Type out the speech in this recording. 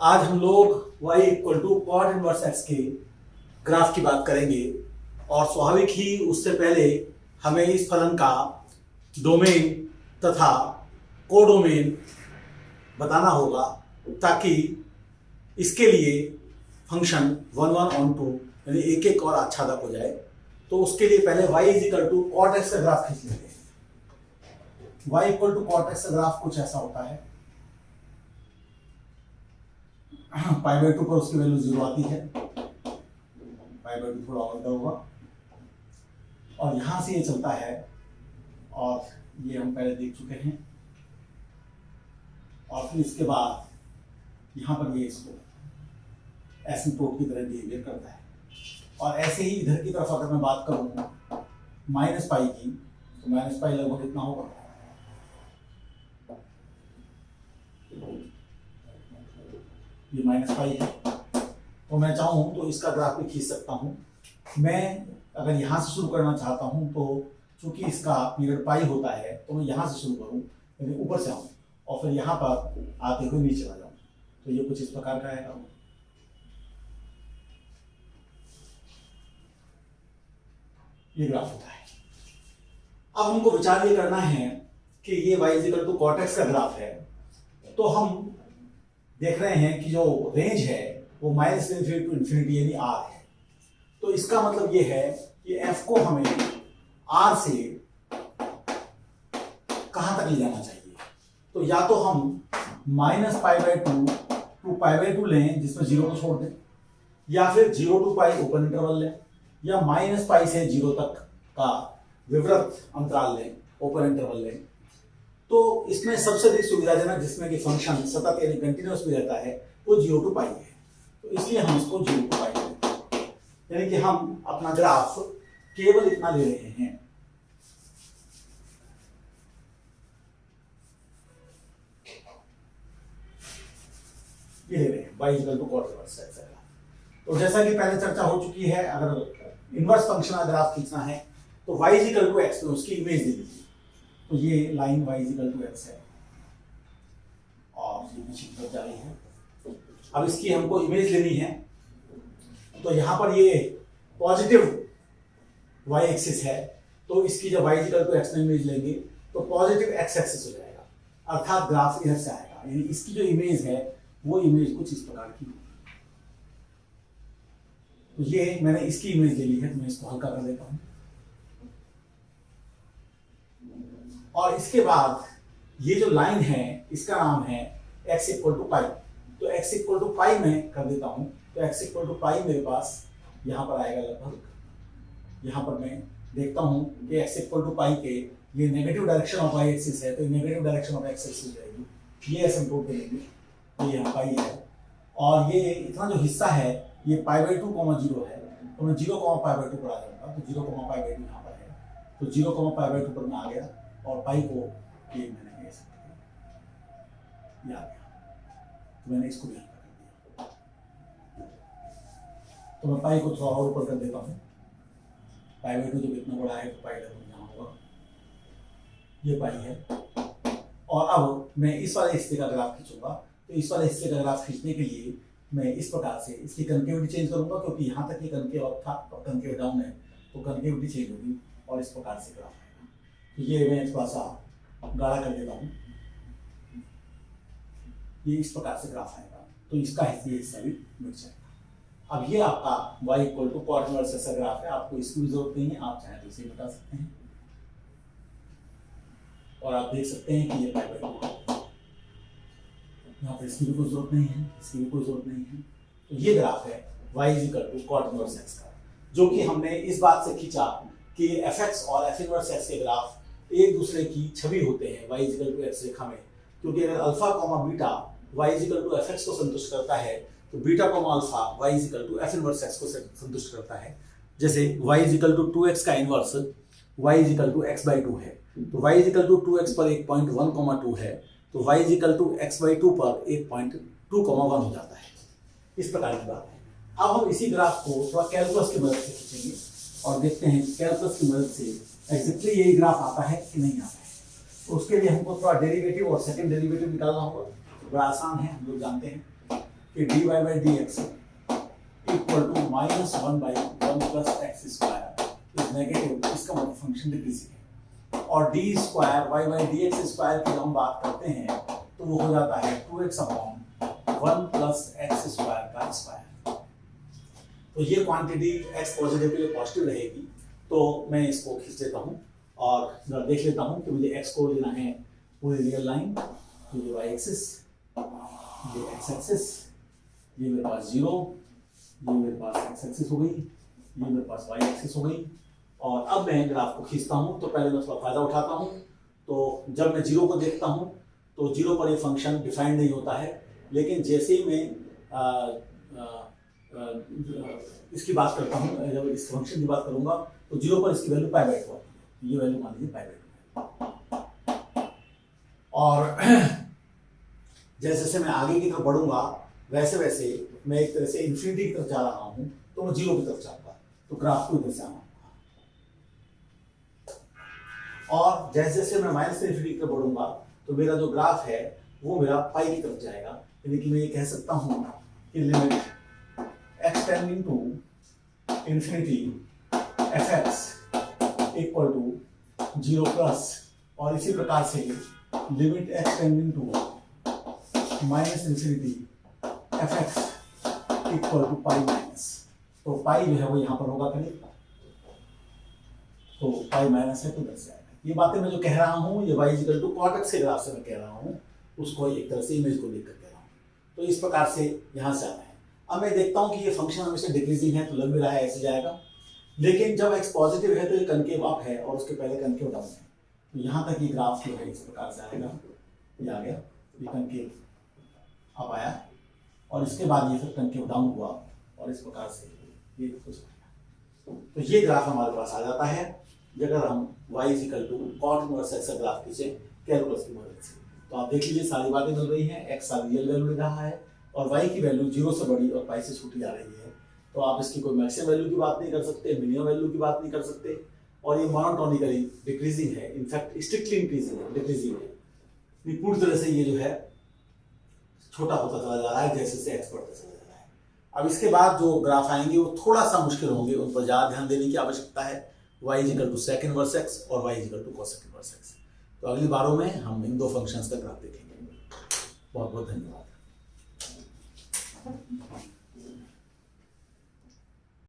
आज हम लोग y equal to cot inverse x के ग्राफ की बात करेंगे और स्वाभाविक ही उससे पहले हमें इस फलन का डोमेन तथा कोडोमेन बताना होगा ताकि इसके लिए फंक्शन 1 1 ऑन 2 यानी एक एक और आच्छादक हो जाए। तो उसके लिए पहले y is equal to cot x का ग्राफ खींच लेते हैं। y equal to cot x का ग्राफ कुछ ऐसा होता है। पाई बाई 2 पर उसकी वैल्यू 0 आती है, पाई बाई 2 थोड़ा और होगा और यहां से ये चलता है और ये हम पहले देख चुके हैं। और फिर इसके बाद यहां पर ये इसको एसिम्प्टोट की तरह बिहेवियर करता है। और ऐसे ही इधर की तरफ अगर मैं बात करूं माइनस पाई की, तो माइनस पाई लगभग इतना होगा। ये माइनस पाई है, तो मैं चाहूं तो इसका ग्राफ भी खींच सकता हूं। मैं अगर यहां से शुरू करना चाहता हूं तो चूंकि इसका पीरियड पाई होता है तो मैं यहां से शुरू करूं, यानी ऊपर से आऊं और फिर यहां पर आते हुए नीचे आ जाऊं। तो ये कुछ इस प्रकार का है। ये ग्राफ होता है। अब हमको विचार ये करना है कि ये y equal to cot x का ग्राफ है। तो हम देख रहे हैं कि जो रेंज है वो माइनस इन्फिनिटी टू इन्फिनिटी यानी r है। तो इसका मतलब ये है कि f को हमें r से कहां तक ले जाना चाहिए। तो या तो हम minus pi by 2 to pi by 2 लें जिसमें 0 को छोड़ दें, या फिर 0 टू पाई ओपन इंटरवल लें, या माइनस पाई से 0 तक का विवृत अंतराल लें, ओपन इंटरवल लें। तो इसमें सबसे अधिक सुविधाजनक जिसमें कि फंक्शन सतत यानी कंटिन्यूअस भी रहता है वो 0 टू पाई है। तो इसलिए हम इसको 0 टू पाई लेते हैं, यानी कि हम अपना ग्राफ केवल इतना ले रहे हैं। ये ले रहे हैं y equal to cot inverse x का। तो जैसा कि पहले चर्चा हो चुकी है, अगर इनवर्स फंक्शन का ग्राफ खींचना है तो y इक्वल टू एक्स में उसकी इमेज दे दीजिए। तो ये line y equal to x है और ये पीछे की तरफ जा रही है। अब इसकी हमको इमेज लेनी है, तो यहाँ पर ये पॉजिटिव y एक्सिस है, तो इसकी जब y इक्वल टू एक्स में इमेज लेंगे तो पॉजिटिव x एक्सिस हो जाएगा, अर्थात ग्राफ इधर से आएगा। यानी इसकी जो इमेज है वो इमेज कुछ इस प्रकार की होगी। तो ये मैंने इसकी इमेज ले ली है, तो मैं इसको हल्का कर देता हूं। और इसके बाद ये जो लाइन है इसका नाम है x इक्वल टू पाई। तो x इक्वल टू पाई में कर देता हूं। तो x इक्वल टू पाई मेरे पास यहां पर आएगा लगभग। यहां पर मैं देखता हूं कि x इक्वल टू पाई के ये negative direction of y axis है, तो negative direction of x axis हो जाएगी। ये एसिम्प्टोट दे देंगे, तो ये यहाँ पाई है। और ये इतना जो हिस्सा है ये पाई बाई 2 0 है, तो मैं 0 पाई बाई 2 पर आ जाऊंगा। तो 0 पाई बाई 2 यहाँ पर है, तो 0 पाई बाई 2 पर मैं आ गया और पाई को ये मैंने ऐसे कर दिया, तो मैंने इसको भी हल्का कर दिया। तो मैं पाई को थोड़ा और ऊपर कर देता हूँ। पाई बाई 2 जब इतना बड़ा है तो पाई लगभग यहाँ होगा, ये पाई है। और अब मैं इस वाले हिस्से का ग्राफ खींचूंगा। तो इस वाले हिस्से का ग्राफ खींचने के लिए मैं इस प्रकार से इसकी कनकेविटी चेंज करूंगा, क्योंकि यहाँ तक ये कनकेव अप था और कनकेव डाउन है, तो कनकेविटी चेंज होगी और इस प्रकार से ग्राफ आएगा। तो ये मैं थोड़ा सा गाढ़ा कर देता हूँ, ये इस प्रकार से ग्राफ आएगा। तो इसका हिस्सा भी मिट जाएगा। अब ये आपका y equal to cot inverse ऐसा ग्राफ है। आपको इसकी भी जरूरत नहीं है, आप चाहे तो इसे बता सकते हैं। और आप देख सकते हैं कि ये पाई बाई 2 यहाँ पर इसकी भी कोई जरूरत नहीं है, इसकी भी कोई जरूरत नहीं है। तो ये ग्राफ है y equal to cot inverse x का, जो कि हमने इस बात से खींचा कि fx और f इनवर्स एक्स के ग्राफ एक दूसरे की छवि होते हैं y इक्वल टू एक्स रेखा में। क्योंकि अगर alpha comma beta y equal to fx को संतुष्ट करता है तो beta comma alpha y equal to f inverse x को संतुष्ट करता है। जैसे y इक्वल टू 2x का inverse y equal to x by 2 है, तो y इक्वल टू 2x पर 1.1, 2 है, तो y equal to x by 2 पर 1.2, 1 हो जाता है। इस प्रकार की बात है। अब हम इसी ग्राफ को थोड़ा कैलकुलस की मदद से खींचेंगे और देखते हैं कैलकुलस की मदद से एग्जैक्टली यही ग्राफ आता है कि नहीं आता है। तो उसके लिए हमको थोड़ा डेरिवेटिव और सेकंड डेरिवेटिव निकालना होगा। बड़ा आसान है, हम लोग जानते हैं। कि dy by dx equal to -1/1 plus x square is negative, इसका मतलब फंक्शन डिक्रीजिंग है। और d square y by d x square की जब हम बात करते हैं तो वो हो जाता है 2x/1 प्लस एक्स स्क्वायर का स्क्वायर। तो ये क्वांटिटी एक्स पॉजिटिव के लिए पॉजिटिव रहेगी, तो मैं इसको खींच लेता हूँ और देख लेता हूँ कि मुझे एक्स को लेना है पूरी रियल लाइन, ये वाई एक्सिस, ये एक्स एक्सिस, ये मेरे पास 0, ये मेरे पास एक्स एक्सिस हो गई, ये मेरे पास वाई एक्सिस हो गई। और अब मैं ग्राफ को खींचता हूँ तो पहले मैं थोड़ा फायदा उठाता हूँ। तो जब मैं 0 को देखता हूँ तो 0 पर ये फंक्शन डिफाइंड नहीं होता है, लेकिन जैसे ही मैं इसकी बात करता हूँ, जब इस फंक्शन की बात करूँगा तो 0 पर इसकी वैल्यू पाई/2 आती है, ये वैल्यू मान लीजिए पाई/2। और जैसे जैसे मैं आगे की तरफ बढ़ूंगा वैसे वैसे मैं एक तरह से इन्फिनिटी की तरफ जा रहा हूँ, तो मैं 0 की तरफ जाऊंगा, तो ग्राफ को इधर से आना होगा। और जैसे जैसे मैं माइनस इन्फिनिटी की तरफ बढ़ूंगा तो मेरा जो ग्राफ है वो मेरा पाई की तरफ जाएगा, यानी कि मैं ये कह सकता हूँ कि limit x tending to infinity fx equal to 0 plus, और इसी प्रकार से limit x tending to minus infinity fx equal to pi minus. तो पाई जो है वो यहाँ पर होगा करीब, तो पाई माइनस है तो इधर से आएगा। ये बातें मैं जो कह रहा हूँ ये y equal to cot x के ग्राफ से मैं कह रहा हूँ, उसको एक तरह से इमेज को लेकर कह रहा हूँ। तो इस प्रकार से यहाँ से आना है। अब मैं देखता हूँ कि ये फंक्शन हमेशा डिक्रीजिंग है, तो लग भी रहा है ऐसे जाएगा, लेकिन जब x पॉजिटिव है तो ये कनकेव अप है और उसके पहले कनकेव डाउन है। तो यहाँ तक ये ग्राफ जो है इस प्रकार से आएगा, ये आ गया, ये कनकेव अप आया और इसके बाद ये फिर कनकेव डाउन हुआ और इस प्रकार से ये कुछ आया। तो ये ग्राफ हमारे पास आ जाता है अगर हम y equal to cot inverse x का ग्राफ खींचे कैलकुलस की मदद से। तो आप देख लीजिए सारी बातें मिल रही हैं, x सारी रियल वैल्यू ले रहा है और y की वैल्यू 0 से बड़ी और पाई से छोटी आ रही है। तो आप इसकी कोई मैक्सिमम वैल्यू की बात नहीं कर सकते, मिनिमम वैल्यू की बात नहीं कर सकते, और ये मोनोटोनिकली डिक्रीजिंग है, इनफैक्ट स्ट्रिक्टली इंक्रीजिंग है, डिक्रीजिंग है। पूरी तरह से ये जो है छोटा होता चला जा रहा है जैसे जैसे x बढ़ता चला जा रहा है। अब इसके बाद जो ग्राफ आएंगे वो थोड़ा सा मुश्किल होंगे, उन पर ज़्यादा ध्यान देने की आवश्यकता है। y equal to sec inverse x और y equal to cosec inverse x। तो अगली बारों में हम इन दो फंक्शंस का ग्राफ देखेंगे। बहुत बहुत धन्यवाद।